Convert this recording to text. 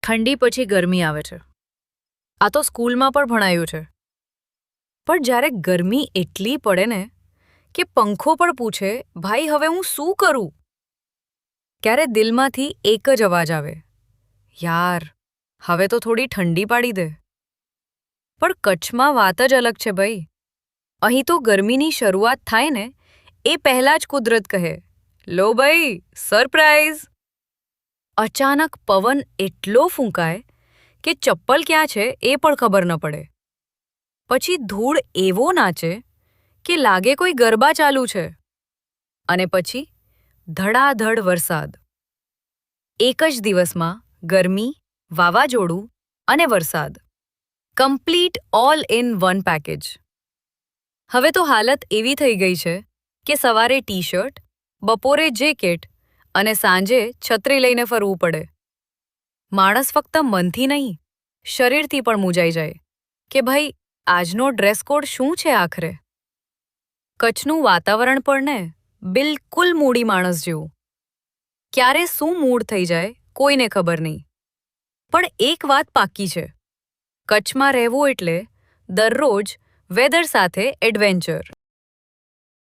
ઠંડી પછી ગરમી આવે છે. આ તો સ્કૂલમાં પણ ભણાયું છે. પણ જ્યારે ગરમી એટલી પડે ને કે પંખો પણ પૂછે, ભાઈ હવે હું શું કરું? ત્યારે દિલમાંથી એક જ અવાજ આવે, યાર હવે તો થોડી ઠંડી પાડી દે. પણ કચ્છમાં વાત જ અલગ છે ભાઈ. અહીં તો ગરમીની શરૂઆત થાય ને એ પહેલાં જ કુદરત કહે, લો ભાઈ સરપ્રાઈઝ. અચાનક પવન એટલો ફૂંકાય કે ચપ્પલ ક્યાં છે એ પણ ખબર ન પડે. પછી ધૂળ એવો નાચે કે લાગે કોઈ ગરબા ચાલુ છે. અને પછી ધડાધડ વરસાદ. એક જ દિવસમાં ગરમી, વાવાઝોડું અને વરસાદ. Complete all in one package. હવે તો હાલત એવી થઈ ગઈ છે કે સવારે ટી શર્ટ, બપોરે જેકેટ અને સાંજે છત્રી લઈને ફરવું પડે. માણસ ફક્ત મનથી નહીં, શરીરથી પણ મૂંઝાઈ જાય કે ભાઈ આજનો ડ્રેસ કોડ શું છે આખરે. કચ્છનું વાતાવરણ પણ ને બિલકુલ મૂડી માણસ જેવું. ક્યારે શું મૂડ થઈ જાય કોઈને ખબર નહીં. પણ એક વાત પાક્કી છે, કચ્છમાં રહેવું એટલે દરરોજ વેધર સાથે એડવેન્ચર.